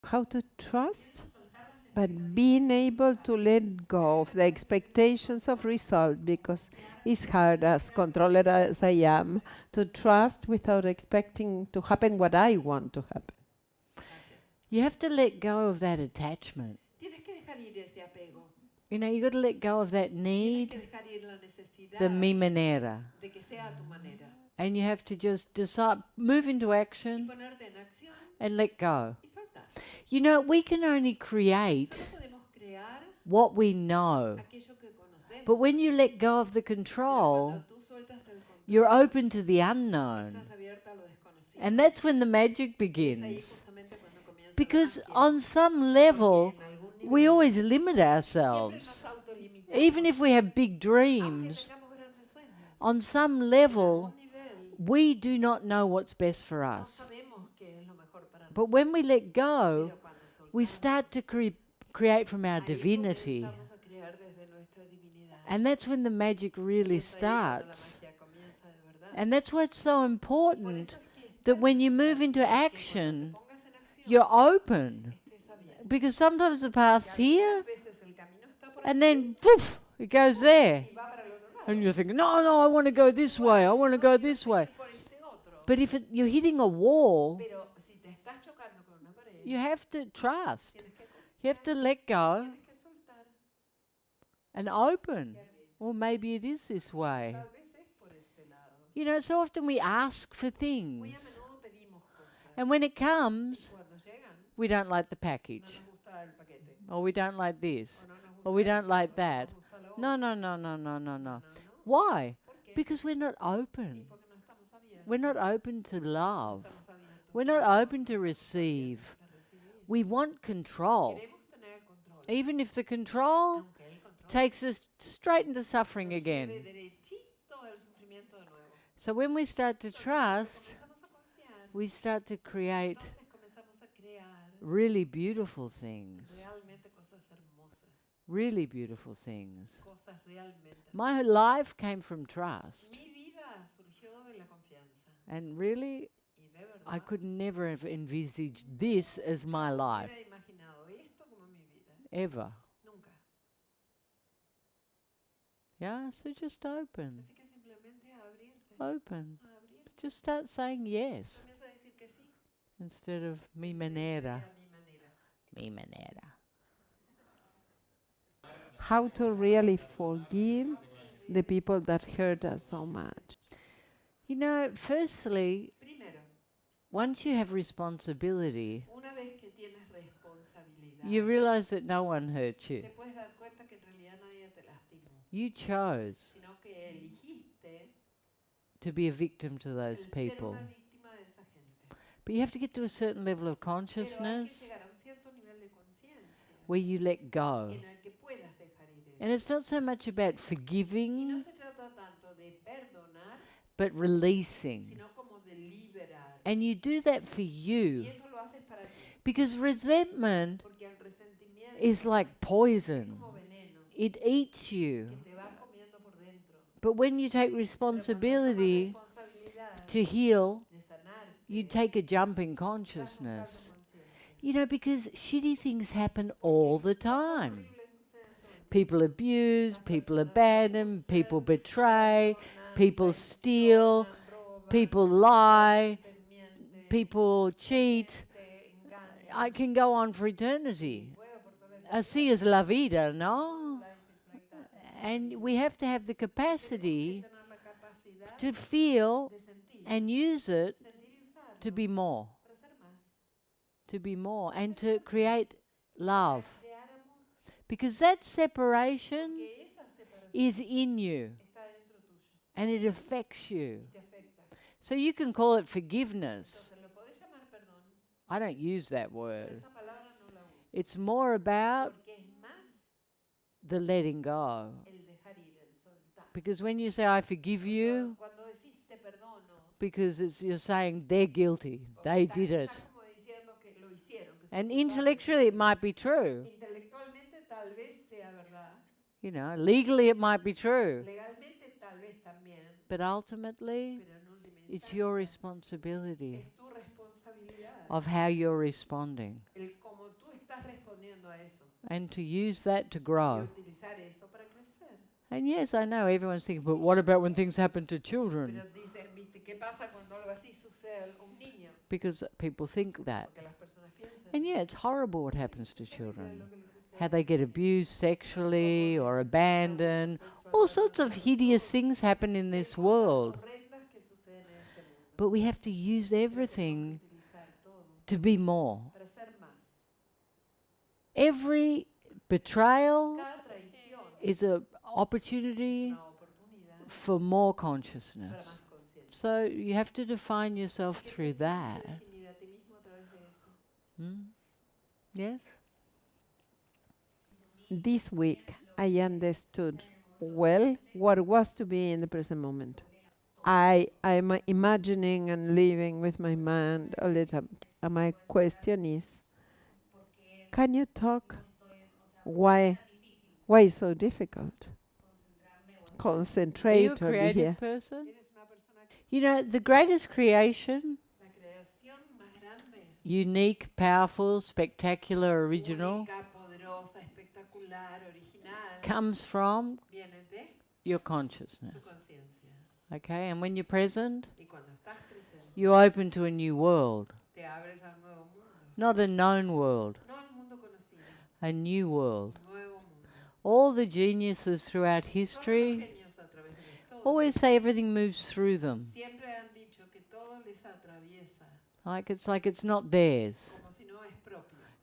How to trust? But being able to let go of the expectations of result, because it's hard, as controller as I am, to trust without expecting to happen what I want to happen. You have to let go of that attachment. You know, you got to let go of that need, the mi manera. And you have to just decide, move into action and let go. You know, we can only create what we know. But when you let go of the control, you're open to the unknown. And that's when the magic begins. Because on some level, we always limit ourselves. Even if we have big dreams, on some level, we do not know what's best for us. But when we let go, we start to create from our divinity. And that's when the magic really starts. And that's why it's so important that when you move into action, you're open. Because sometimes the path's here, and then poof, it goes there. And you're thinking, no, no, I want to go this way, I want to go this way. But if you're hitting a wall, you have to trust. You have to let go and open. Or maybe it is this way. You know, so often we ask for things. And when it comes, we don't like the package. Or we don't like this. Or we don't like that. No, no, no, no, no, no, no. Why? Because we're not open. We're not open to love. We're not open to receive. We want control. Even if the control takes us straight into suffering again. So when we start to trust, we start to create really beautiful things. Really beautiful things. My life came from trust. And really, I could never have envisaged this as my life. Ever. Yeah, so just open. Open. Just start saying yes. Instead of mi manera. Mi manera. How to really forgive the people that hurt us so much. You know, firstly, once you have responsibility, you realize that no one hurt you. You chose to be a victim to those people. But you have to get to a certain level of consciousness where you let go. And it's not so much about forgiving, but releasing. And you do that for you. Because resentment is like poison. It eats you. But when you take responsibility to heal, you take a jump in consciousness. You know, because shitty things happen all the time. People abuse, people abandon, people betray, people steal, people lie, people cheat. I can go on for eternity. Así es la vida, no? And we have to have the capacity to feel and use it to be more. To be more and to create love. Because that separation is in you and it affects you. So you can call it forgiveness. I don't use that word. It's more about the letting go. Because when you say, I forgive you, because you're saying they're guilty, they did it. And intellectually it might be true. You know, legally it might be true. But ultimately, it's your responsibility of how you're responding. and to use that to grow. And yes, I know everyone's thinking, but what about when things happen to children? Because people think that. And yeah, it's horrible what happens to children. How they get abused sexually or abandoned. All sorts of hideous things happen in this world. But we have to use everything to be more. Every betrayal is an opportunity for more consciousness. So you have to define yourself through that. Yes? This week, I understood well what was to be in the present moment. I'm imagining and living with my mind all the time. And my question is, can you talk why so difficult? Are you a Concentrate over creative here. person? You know, the greatest creation, unique, powerful, spectacular, original, comes from your consciousness. Okay, and when you're present, you're open to a new world. Not a known world, a new world. All the geniuses throughout history always say everything moves through them. Like it's not theirs.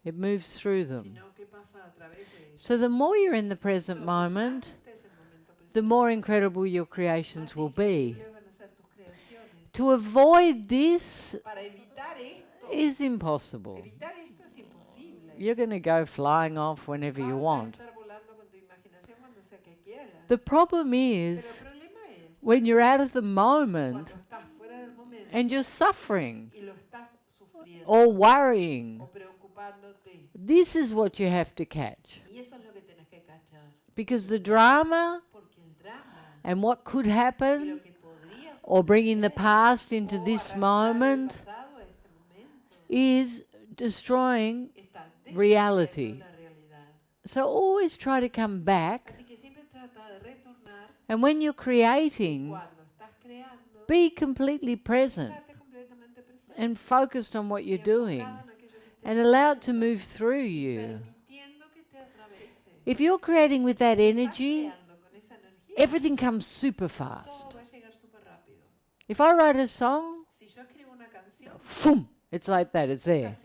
It moves through them. So the more you're in the present moment, the more incredible your creations will be. To avoid this is impossible. You're going to go flying off whenever you want. The problem is when you're out of the moment and you're suffering or worrying. This is what you have to catch. Because the drama and what could happen or bringing the past into this moment is destroying reality. So always try to come back. And when you're creating, be completely present and focused on what you're doing and allow it to move through you. If you're creating with that energy, everything comes super fast. If I write a song, boom, it's like that, it's there.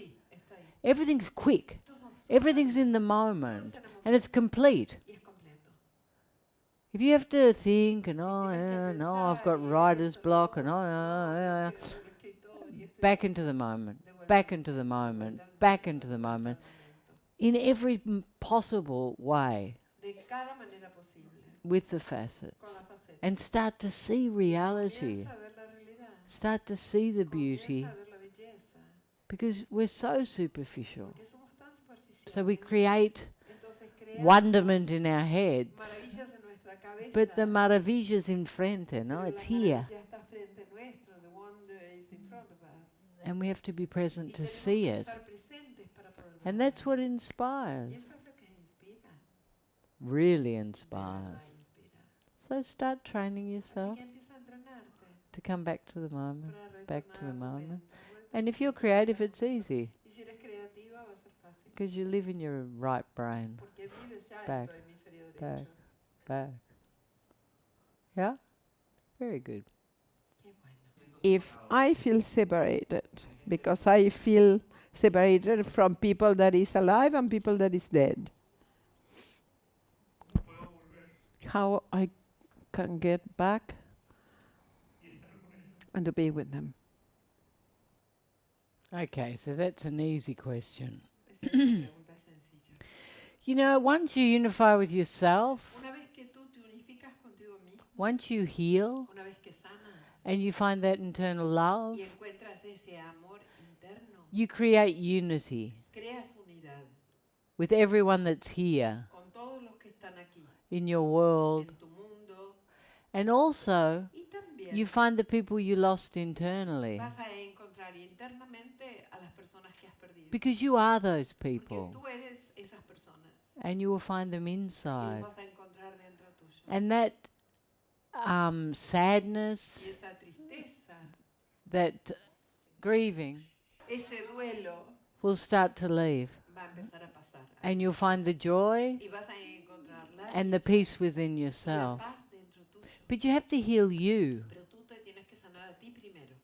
Everything's quick. Everything's in the moment. And it's complete. If you have to think, and no, I've got writer's block, and back into the moment, back into the moment, back into the moment, in every possible way, with the facets, and start to see reality, start to see the beauty, because we're so superficial. So we create wonderment in our heads, but the maravilla's in frente, no? It's here. And we have to be present to see it. And that's what inspires. Really inspires. So start training yourself to come back to the moment, back to the moment. And if you're creative, it's easy. Because you live in your right brain. Back, back, back. Yeah? Very good. If I feel separated, because I feel separated from people that is alive and people that is dead, how I can get back and to be with them. Okay, so that's an easy question. You know, once you unify with yourself, once you heal, and you find that internal love, you create unity with everyone that's here in your world. And also, you find the people you lost internally. Because you are those people. and you will find them y los inside. vas a encontrar dentro tuyo. And that Y sadness, esa tristeza, that grieving ese duelo will start to leave. va a empezar a pasar. And you'll find the joy Y vas a encontrar la and the dicha peace within y la yourself. paz dentro tuyo. But you have to heal you. Pero tú te tienes que sanar a ti primero.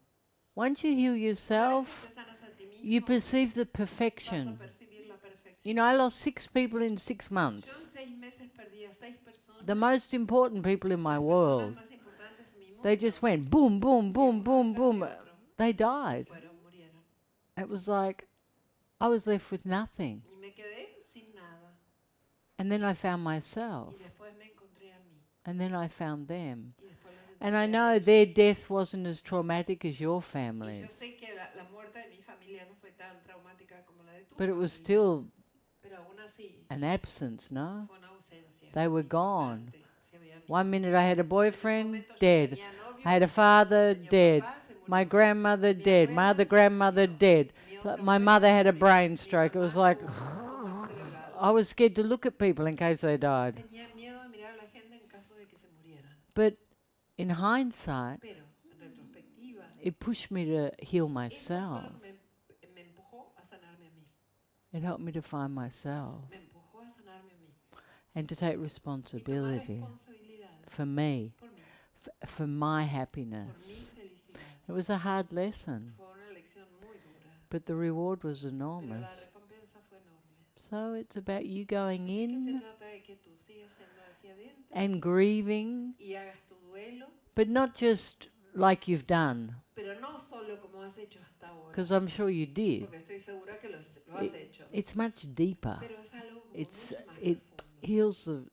Once you heal Una vez que yourself, te sanas a ti mismo, you perceive the vas a perfection. percibir la perfección. You know, I lost 6 people in 6 Yo months. en 6 meses perdí a 6 personas. The most important people in my Las personas world. más importantes en mi mundo. They just went boom, boom, boom, boom, boom. They died. Fueron, murieron. It was like I was left with nothing. Y me quedé sin nada. And then I found myself. Y después me encontré a mí. And then I found them. Y después los And I encontré a know ellos. their death wasn't as traumatic as your Y yo family's. sé que la muerte de mi familia no fue tan traumática como la de tu But it was familia. still Pero aún así, an absence, no? fue una ausencia. They were gone. importante. Se habían ido. One minute I had a En un boyfriend, momento yo dead. tenía novio, I had a father, tenía dead. papá, se murió. My grandmother, Mi dead. My abuela other se grandmother, murió. dead. Mi otra My abuela mother se had a murió. brain Mi stroke. It mamá was like, tuvo tumor cerebral. I was scared to look at people in case they died. Tenía miedo de mirar a la gente en caso de que se murieran. But in hindsight, Pero en retrospectiva, it pushed me to heal eso fue myself. lo que me empujó a sanarme a mí. It helped me to find myself Me empujó a sanarme a mí. and to take Y tomar responsibility responsabilidad for me, por mí, for my por mi happiness. felicidad. It was a hard lesson, Fue una lección muy dura, but the reward was pero la enormous. recompensa fue enorme. So it's about you going Así que se in trata de que tú sigas yendo hacia adentro and grieving, y hagas tu duelo, but not just like you've done, pero no solo como has hecho hasta ahora, because I'm sure you did. porque estoy segura que lo has hecho, It's much deeper. pero es algo como It's mucho más it profundo heals the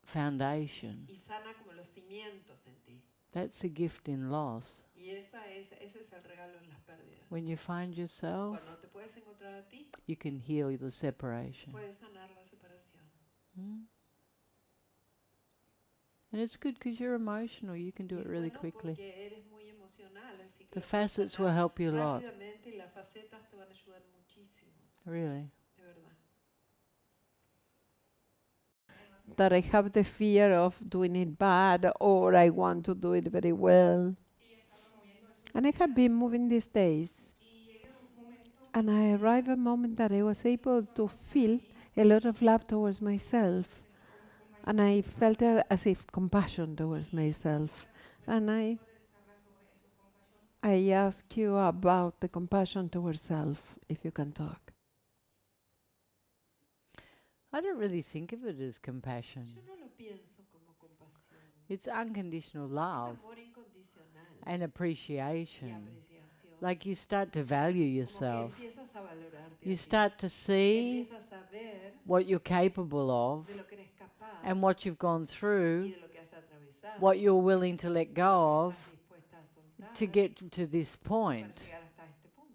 foundation. y sana como los cimientos en ti. That's a gift in loss. Y ese es el regalo en las pérdidas. When you find yourself, Cuando te puedes encontrar a ti, you can heal the separation. puedes sanar la separación. Mm? And it's good because you're emotional. You can do Y it es really bueno quickly. porque eres muy emocional, así que The lo puedes facets will sanar help you a lot. rápidamente y las facetas te van a ayudar muchísimo, Really. de verdad. That I have the fear of doing it bad or I want to do it very well. And I have been moving these days. And I arrived at a moment that I was able to feel a lot of love towards myself. And I felt as if compassion towards myself. And I ask you about the compassion towards self, if you can talk. I don't really think of it as compassion. Yo no lo pienso como compasión. It's unconditional Es love amor incondicional and y appreciation. apreciación. Like you start to value Como que yourself. empiezas a valorarte a You ti. start to see Empiezas a ver what you're capable of de lo que eres capaz and what you've gone y through, de lo que has atravesado, what you're willing to let go of estás dispuesta a soltar to get to this para point. llegar hasta este punto.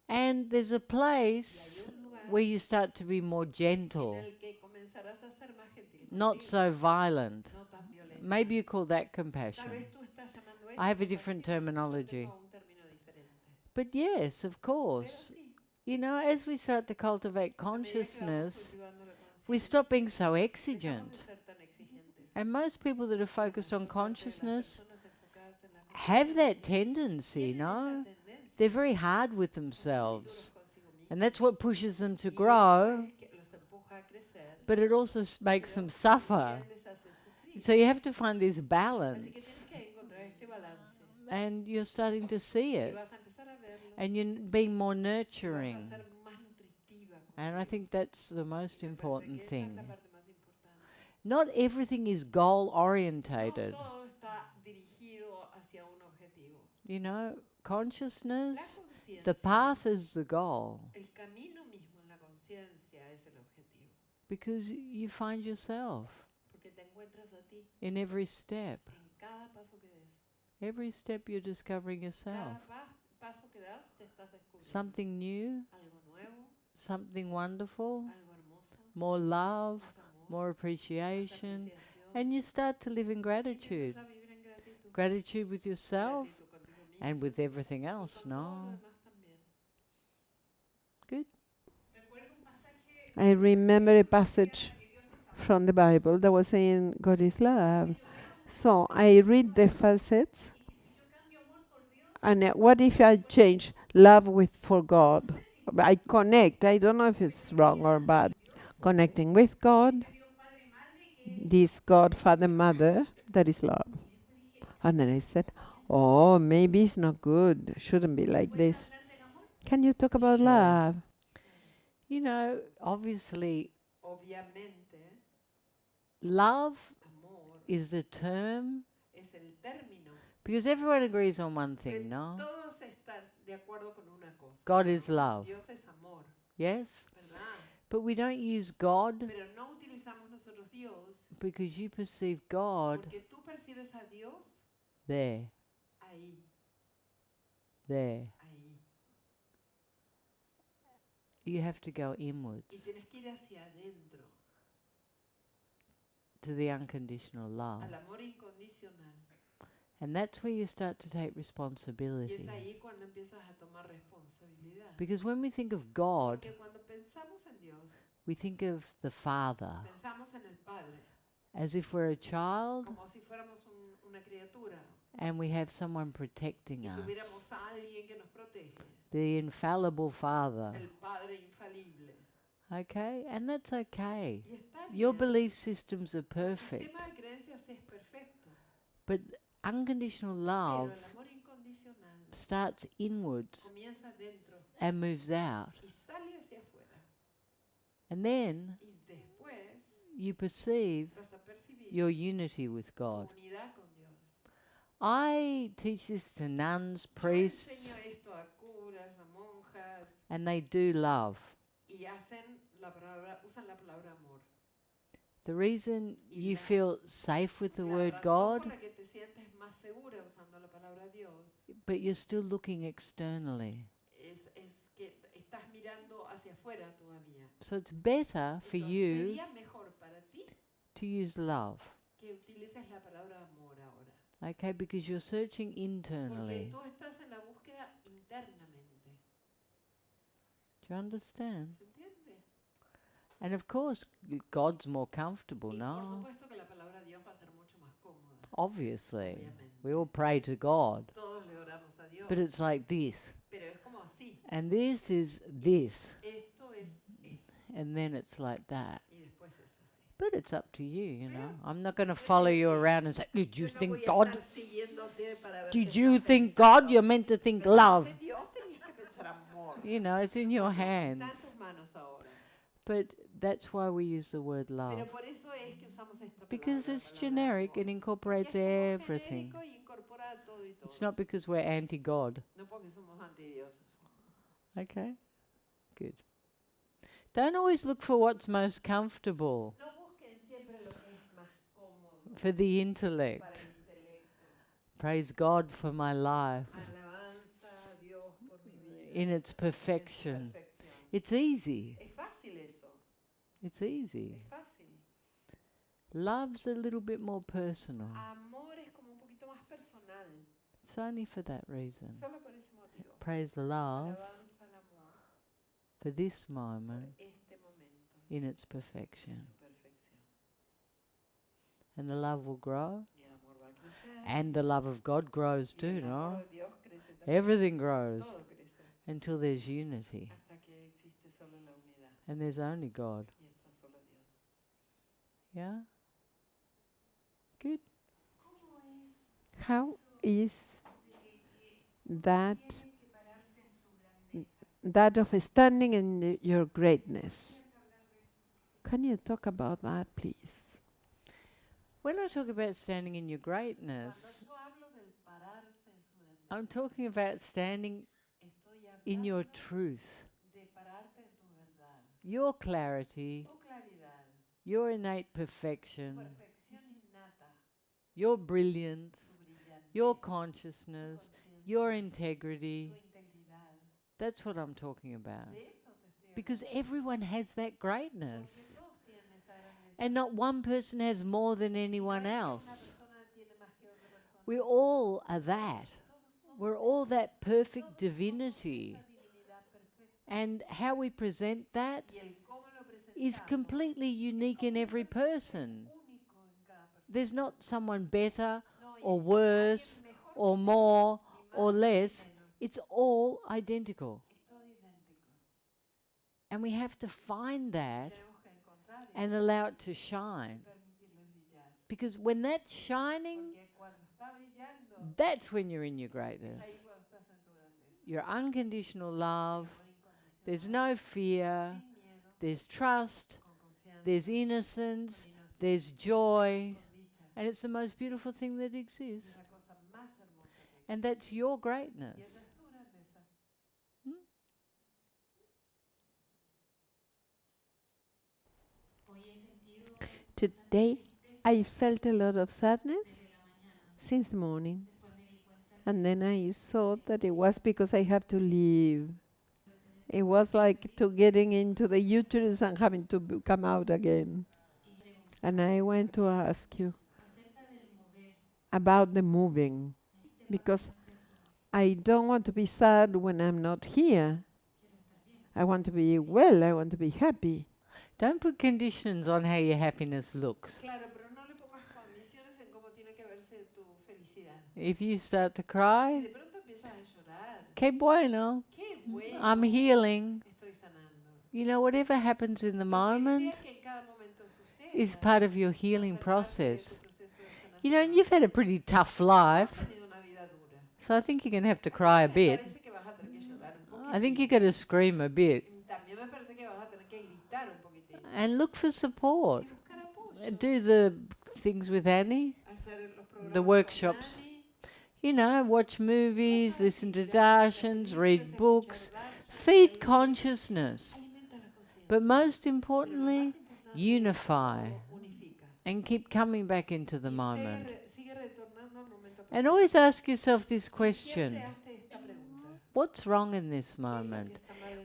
And there's a Y place hay un lugar where you start to be more en gentle, el que comenzarás a ser más gentil not contigo, so violent. no tan violenta. Maybe you call that Tal compassion. vez tú estás llamando eso I have a different compasión, yo terminology. tengo un término diferente. But yes, of Pero course, sí, you know, as we start to cultivate a medida que vamos consciousness, cultivando la we conciencia, stop being so dejamos de exigent. ser tan exigentes. And most people that are La focused on mayor parte de las consciousness personas enfocadas en la have that conciencia tendency, tienen no? esa tendencia, They're very hard with son muy themselves. duros consigo And mismos. that's what pushes them to Y eso grow, es que los empuja a crecer, but it also makes pero them suffer. también les hace sufrir. So you have to find this Así que balance. tienes que encontrar este balance And you're starting to see y it. vas a empezar a verlo And you're being more y vas a nurturing. ser más nutritiva And I contigo. think that's the Y most me parece important que esa es thing. la parte más importante. Not everything is goal No orientated. todo está dirigido hacia un objetivo. You know, La consciousness, conciencia, the path is the goal. el camino mismo en la conciencia es el objetivo, Because you find yourself porque te encuentras a ti in every step. en cada paso que des. Every step you're discovering yourself. Cada paso que das te estás descubriendo Something new, algo nuevo, something wonderful, algo hermoso, more love, más amor, more más appreciation. apreciación. And you start to live in Y gratitude. empiezas a vivir en gratitud. Gratitude with yourself Gratitud contigo mismo and with everything y else, con todo lo no? demás también. Good. I remember a passage from the Bible that was saying God is love. So I read the facets, and what if I change love with for God? I connect. I don't know if it's wrong or bad. Connecting with God, this God, Father, Mother, that is love. And then I said, oh, maybe it's not good. Shouldn't be like this. Can you talk about Sure. love? You know, obviously, love is the term because everyone agrees on one thing, no? God is love. Yes? But we don't use God because you perceive God there, there. You have to go inwards to the unconditional love. And that's where you start to take responsibility. Because when we think of God, we think of the Father as if we're a child and we have someone protecting us. The infallible Father. Okay? And that's okay. Your belief systems are perfect. But unconditional love starts inwards and moves out. And then you perceive your unity with God. I teach this to nuns, priests, and they do love. The reason you feel safe with the word God, but you're still looking externally. So it's better for you to use love. Okay, because you're searching internally. Do you understand? And of course, God's more comfortable now. Obviously. We all pray to God. But it's like this. And this is this. And then it's like that. But it's up to you, you know. I'm not going to follow you around and say, did you think God? Did you think God? You're meant to think love. You know, it's in your hands. But that's why we use the word love. Because it's generic, it incorporates everything. It's not because we're anti-God. Okay, good. Don't always look for what's most comfortable. For the intellect. Praise God for my life. In its perfection. It's easy. It's easy. Love's a little bit more personal. It's only for that reason. Praise the love for this moment in its perfection. And the love will grow. And the love of God grows too, no? Everything grows until there's unity. And there's only God. Yeah? Good. How is that that of standing in your greatness? Can you talk about that, please? When I talk about standing in your greatness, I'm talking about standing in your truth, your clarity, your innate perfection, your brilliance, your consciousness, your integrity. That's what I'm talking about. Because everyone has that greatness. And not one person has more than anyone else. We all are that. We're all that perfect divinity. And how we present that is completely unique in every person. There's not someone better or worse or more or less. It's all identical. And we have to find that and allow it to shine. Because when that's shining, that's when you're in your greatness. Your unconditional love, there's no fear, there's trust, there's innocence, there's joy, and it's the most beautiful thing that exists. And that's your greatness. Today, I felt a lot of sadness since the morning. And then I saw that it was because I have to leave. It was like to getting into the uterus and having to come out again. And I went to ask you about the moving, because I don't want to be sad when I'm not here. I want to be well, I want to be happy. Don't put conditions on how your happiness looks. If you start to cry, que bueno, I'm healing. You know, whatever happens in the moment is part of your healing process. You know, and you've had a pretty tough life, so I think you're going to have to cry a bit. I think you've got to scream a bit. And look for support. Do the things with Annie, the workshops. You know, watch movies, listen to Darshans, read books, feed consciousness. But most importantly, unify and keep coming back into the moment. And always ask yourself this question: what's wrong in this moment?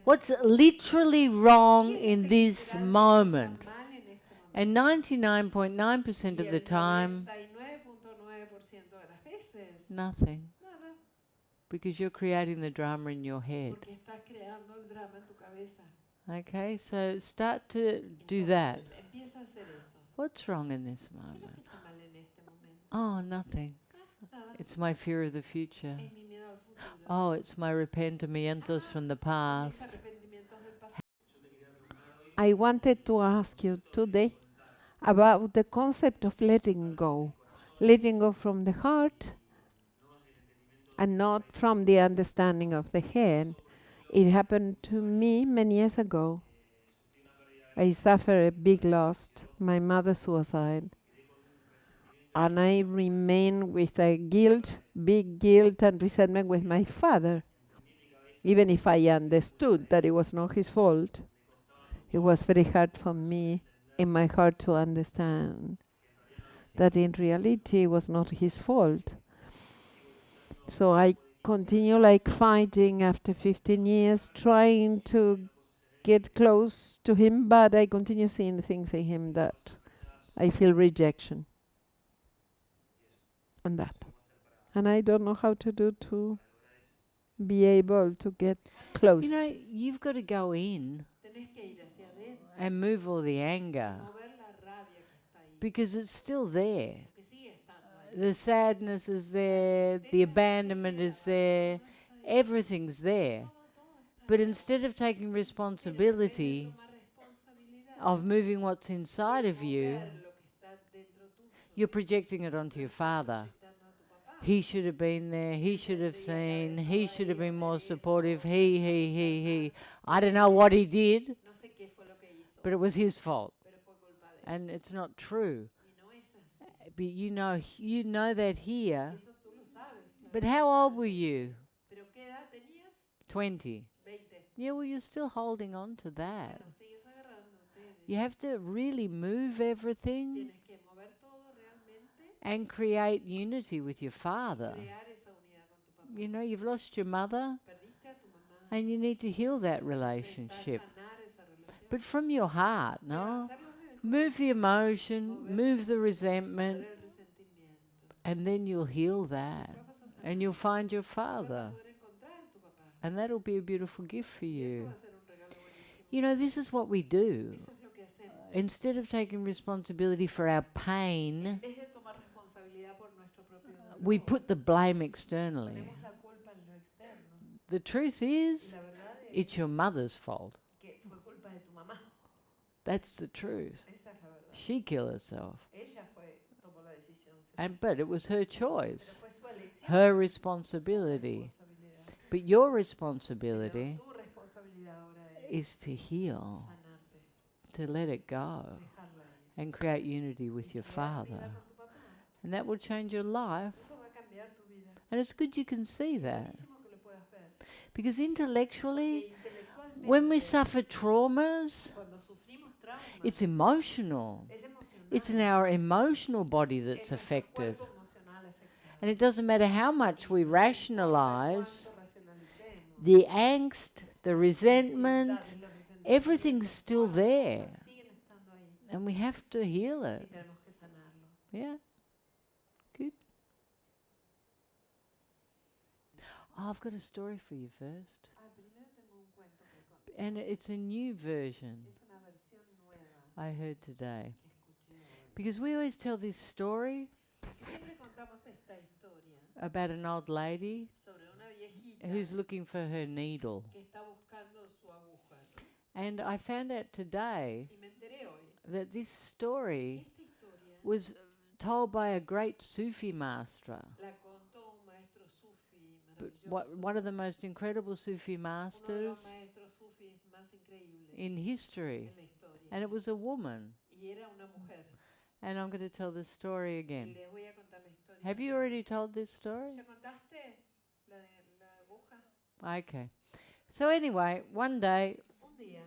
What's literally wrong in this moment? And 99.9% of the time, nothing. Because you're creating the drama in your head. Okay, so start to do that. What's wrong in this moment? Oh, nothing. It's my fear of the future. Oh, it's my arrepentimientos from the past. I wanted to ask you today about the concept of letting go from the heart and not from the understanding of the head. It happened to me many years ago. I suffered a big loss, my mother's suicide, and I remained with a guilt, big guilt and resentment with my father. Even if I understood that it was not his fault, it was very hard for me in my heart to understand that in reality it was not his fault. So I continue like fighting after 15 years, trying to get close to him, but I continue seeing things in him that I feel rejection. And that. And I don't know how to do to be able to get close. You know, you've got to go in and move all the anger because it's still there. The sadness is there, the abandonment is there, everything's there. But instead of taking responsibility of moving what's inside of you, you're projecting it onto your father. He should have been there, he should have seen, he should have been more supportive, he. I don't know what he did, but it was his fault. And it's not true. But you know that here. But how old were you? 20. Yeah, well, you're still holding on to that. You have to really move everything and create unity with your father. You know, you've lost your mother and you need to heal that relationship. But from your heart, no? Move the emotion, move the resentment, and then you'll heal that. And you'll find your father. And that'll be a beautiful gift for you. You know, this is what we do. instead of taking responsibility for our pain, we put the blame externally. The truth is, it's your mother's fault. That's the truth. She killed herself. But it was her choice, her responsibility. But your responsibility is to heal, to let it go, and create unity with your Father. And that will change your life. And it's good you can see that. Because intellectually, when we suffer traumas, it's emotional. It's in our emotional body that's affected. And it doesn't matter how much we rationalize, the angst, the resentment, everything's still there. And we have to heal it. Yeah? Good. Oh, I've got a story for you first. And it's a new version I heard today. Because we always tell this story about an old lady who's looking for her needle. And I found out today that this story was told by a great Sufi master. One of the most incredible Sufi masters in history. And it was a woman. And I'm going to tell this story again. Have you already told this story? Okay. So anyway, one day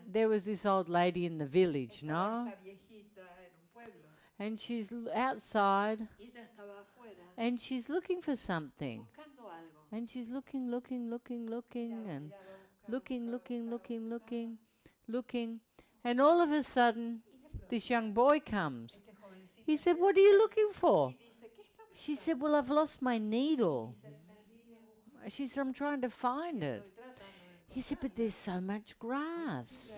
there was this old lady in the village, no? And she's outside and she's looking for something. And she's looking, and looking. And all of a sudden, this young boy comes. He said, "What are you looking for?" She said, "Well, I've lost my needle." She said, "I'm trying to find it." He said, "But there's so much grass.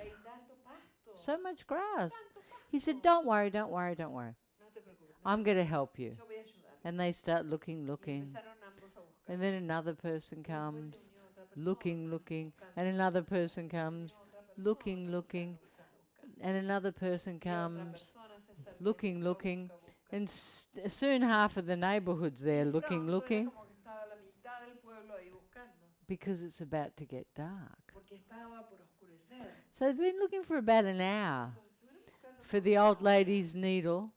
So much grass." He said, don't worry. I'm going to help you." And they start looking. And then another person comes, looking. And another person comes, looking. And another person comes, looking. And soon half of the neighborhood's there looking. Because it's about to get dark. So they've been looking for about an hour for the old lady's needle.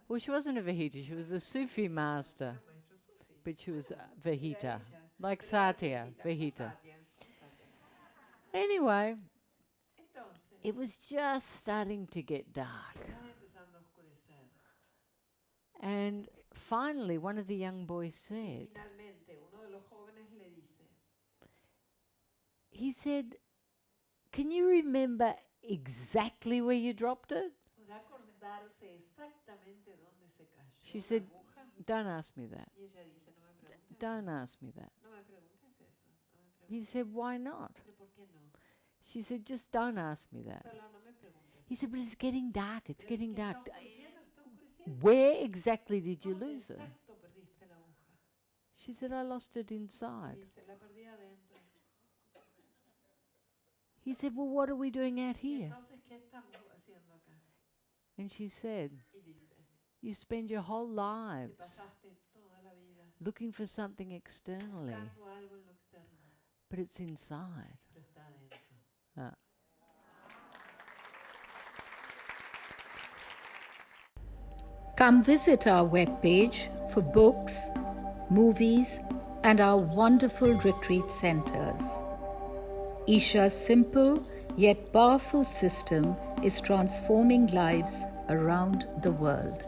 Well, she wasn't a Vahita, she was a Sufi master. But she was Vahita, like Satya, Vahita. Anyway, it was just starting to get dark. And finally, one of the young boys said, he said, "Can you remember exactly where you dropped it?" She said, "Don't ask me that. Don't ask me that." He said, "Why not?" She said, "Just don't ask me that." He said, "But it's getting dark. Where exactly did you lose it?" She said, "I lost it inside." He said, "Well, what are we doing out here?" And she said, "You spend your whole lives looking for something externally, but it's inside." Come visit our webpage for books, movies, and our wonderful retreat centers. Isha's simple yet powerful system is transforming lives around the world.